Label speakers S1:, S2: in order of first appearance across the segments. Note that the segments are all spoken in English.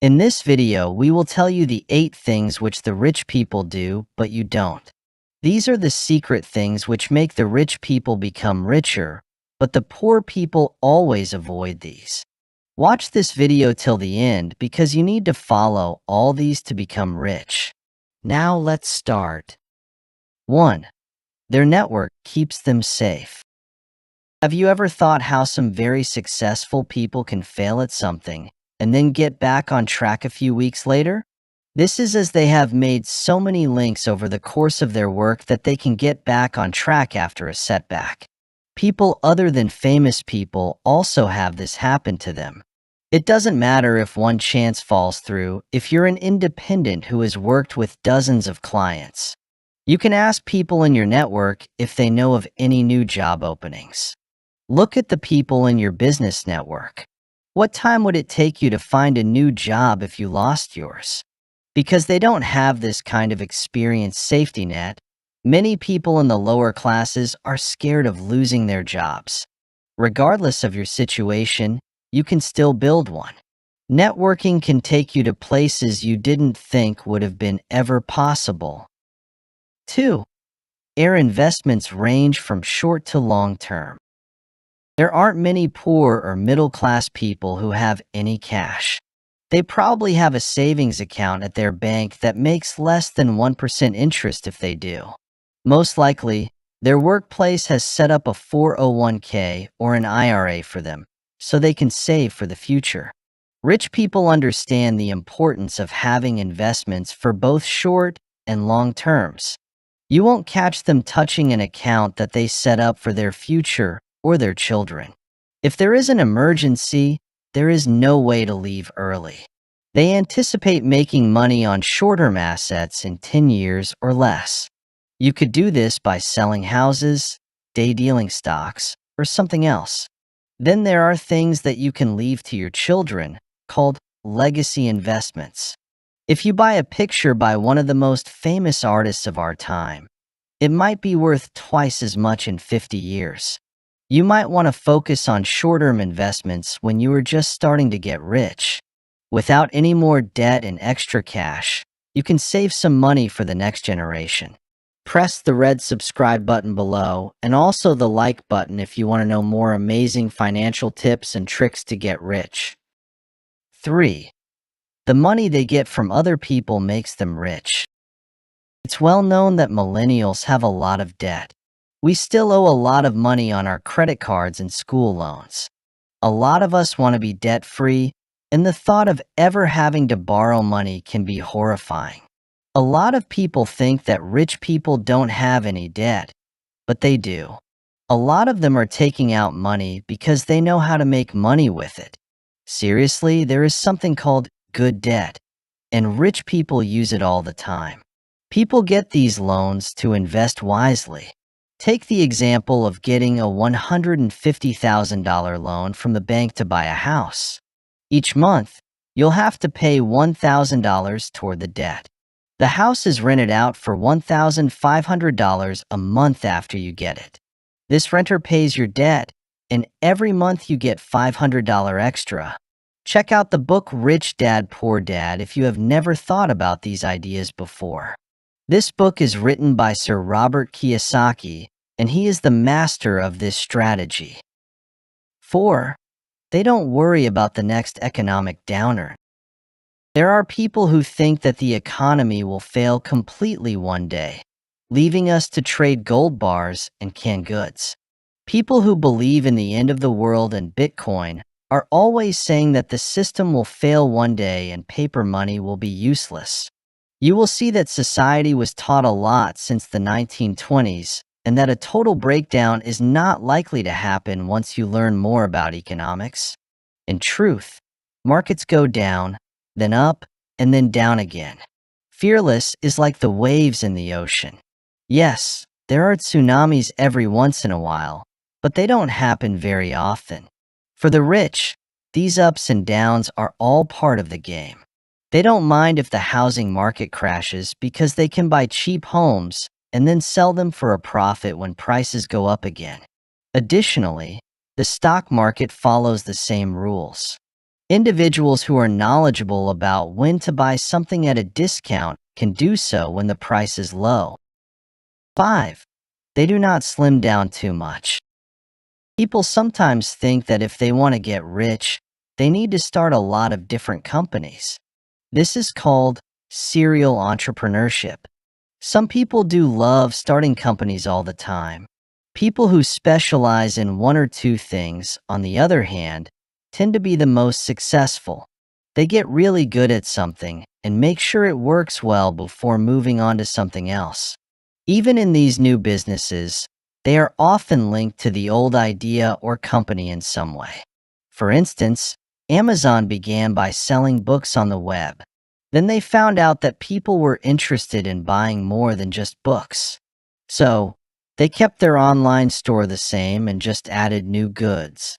S1: In this video, we will tell you the 8 things which the rich people do, but you don't. These are the secret things which make the rich people become richer, but the poor people always avoid these. Watch this video till the end because you need to follow all these to become rich. Now let's start. 1. Their network keeps them safe. Have you ever thought how some very successful people can fail at something and then get back on track a few weeks later? This is as they have made so many links over the course of their work that they can get back on track after a setback. People other than famous people also have this happen to them. It doesn't matter if one chance falls through if you're an independent who has worked with dozens of clients. You can ask people in your network if they know of any new job openings. Look at the people in your business network. What time would it take you to find a new job if you lost yours? Because they don't have this kind of experienced safety net, many people in the lower classes are scared of losing their jobs. Regardless of your situation, you can still build one. Networking can take you to places you didn't think would have been ever possible. 2. Their investments range from short to long term. There aren't many poor or middle-class people who have any cash. They probably have a savings account at their bank that makes less than 1% interest if they do. Most likely, their workplace has set up a 401k or an IRA for them, so they can save for the future. Rich people understand the importance of having investments for both short and long terms. You won't catch them touching an account that they set up for their future or their children. If there is an emergency, there is no way to leave early. They anticipate making money on short-term assets in 10 years or less. You could do this by selling houses, day-dealing stocks, or something else. Then there are things that you can leave to your children, called legacy investments. If you buy a picture by one of the most famous artists of our time, it might be worth twice as much in 50 years. You might want to focus on short-term investments when you are just starting to get rich. Without any more debt and extra cash, you can save some money for the next generation. Press the red subscribe button below and also the like button if you want to know more amazing financial tips and tricks to get rich. 3. The money they get from other people makes them rich. It's well known that millennials have a lot of debt. We still owe a lot of money on our credit cards and school loans. A lot of us want to be debt-free, and the thought of ever having to borrow money can be horrifying. A lot of people think that rich people don't have any debt, but they do. A lot of them are taking out money because they know how to make money with it. Seriously, there is something called good debt, and rich people use it all the time. People get these loans to invest wisely. Take the example of getting a $150,000 loan from the bank to buy a house. Each month, you'll have to pay $1,000 toward the debt. The house is rented out for $1,500 a month after you get it. This renter pays your debt, and every month you get $500 extra. Check out the book Rich Dad, Poor Dad if you have never thought about these ideas before. This book is written by Sir Robert Kiyosaki, and he is the master of this strategy. 4. They don't worry about the next economic downturn. There are people who think that the economy will fail completely one day, leaving us to trade gold bars and canned goods. People who believe in the end of the world and Bitcoin are always saying that the system will fail one day and paper money will be useless. You will see that society was taught a lot since the 1920s, and that a total breakdown is not likely to happen once you learn more about economics. In truth, markets go down, then up, and then down again. Fearless is like the waves in the ocean. Yes, there are tsunamis every once in a while, but they don't happen very often. For the rich, these ups and downs are all part of the game. They don't mind if the housing market crashes because they can buy cheap homes and then sell them for a profit when prices go up again. Additionally, the stock market follows the same rules. Individuals who are knowledgeable about when to buy something at a discount can do so when the price is low. 5. They do not slim down too much. People sometimes think that if they want to get rich, they need to start a lot of different companies. This is called serial entrepreneurship. Some people do love starting companies all the time. People who specialize in one or two things, on the other hand, tend to be the most successful. They get really good at something and make sure it works well before moving on to something else. Even in these new businesses, they are often linked to the old idea or company in some way. For instance, Amazon began by selling books on the web. Then they found out that people were interested in buying more than just books. So, they kept their online store the same and just added new goods.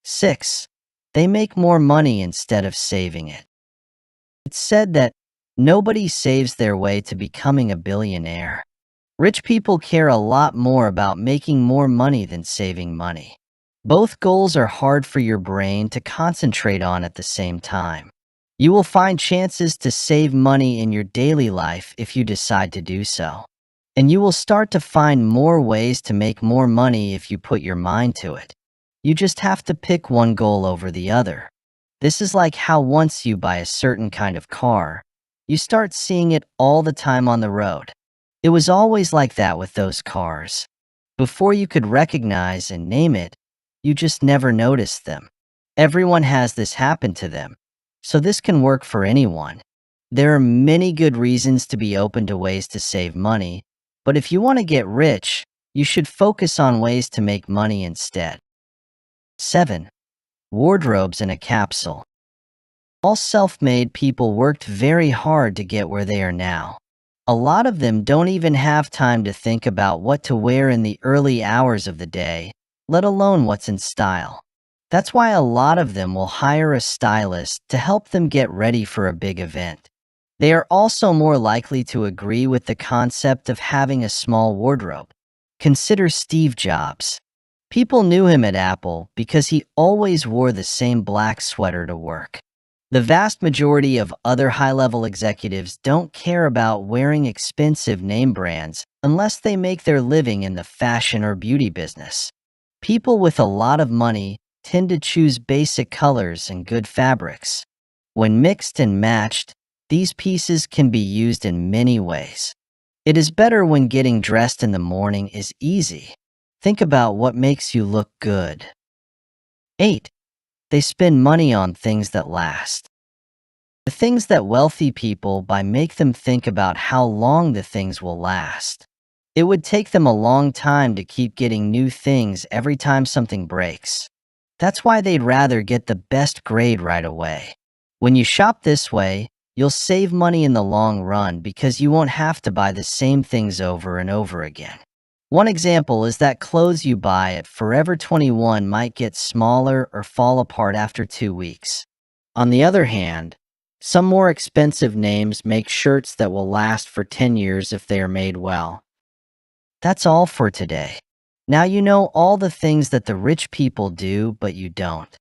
S1: 6. They make more money instead of saving it. It's said that nobody saves their way to becoming a billionaire. Rich people care a lot more about making more money than saving money. Both goals are hard for your brain to concentrate on at the same time. You will find chances to save money in your daily life if you decide to do so. And you will start to find more ways to make more money if you put your mind to it. You just have to pick one goal over the other. This is like how once you buy a certain kind of car, you start seeing it all the time on the road. It was always like that with those cars. Before you could recognize and name it, you just never noticed them. Everyone has this happen to them, so this can work for anyone. There are many good reasons to be open to ways to save money, but if you want to get rich, you should focus on ways to make money instead. 7. Wardrobes in a capsule. All self-made people worked very hard to get where they are now. A lot of them don't even have time to think about what to wear in the early hours of the day, let alone what's in style. That's why a lot of them will hire a stylist to help them get ready for a big event. They are also more likely to agree with the concept of having a small wardrobe. Consider Steve Jobs. People knew him at Apple because he always wore the same black sweater to work. The vast majority of other high-level executives don't care about wearing expensive name brands unless they make their living in the fashion or beauty business. People with a lot of money tend to choose basic colors and good fabrics. When mixed and matched, these pieces can be used in many ways. It is better when getting dressed in the morning is easy. Think about what makes you look good. 8. They spend money on things that last. The things that wealthy people buy make them think about how long the things will last. It would take them a long time to keep getting new things every time something breaks. That's why they'd rather get the best grade right away. When you shop this way, you'll save money in the long run because you won't have to buy the same things over and over again. One example is that clothes you buy at Forever 21 might get smaller or fall apart after 2 weeks. On the other hand, some more expensive names make shirts that will last for 10 years if they are made well. That's all for today. Now you know all the things that the rich people do, but you don't.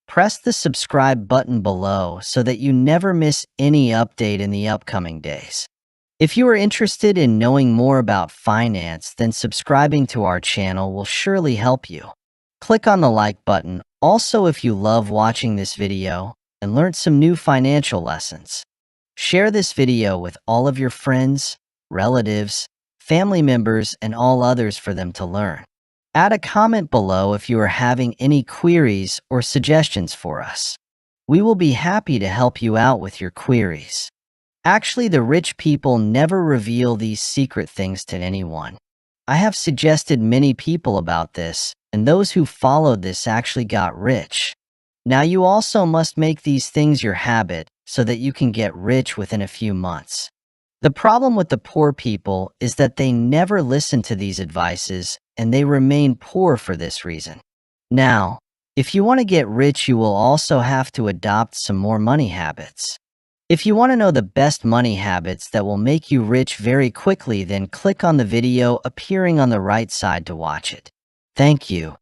S1: Press the subscribe button below so that you never miss any update in the upcoming days. If you are interested in knowing more about finance, then subscribing to our channel will surely help you. Click on the like button also if you love watching this video and learned some new financial lessons. Share this video with all of your friends, relatives, family members, and all others for them to learn. Add a comment below if you are having any queries or suggestions for us. We will be happy to help you out with your queries. Actually, the rich people never reveal these secret things to anyone. I have suggested many people about this, and those who followed this actually got rich. Now you also must make these things your habit so that you can get rich within a few months. The problem with the poor people is that they never listen to these advices and they remain poor for this reason. Now, if you want to get rich, you will also have to adopt some more money habits. If you want to know the best money habits that will make you rich very quickly, then click on the video appearing on the right side to watch it. Thank you.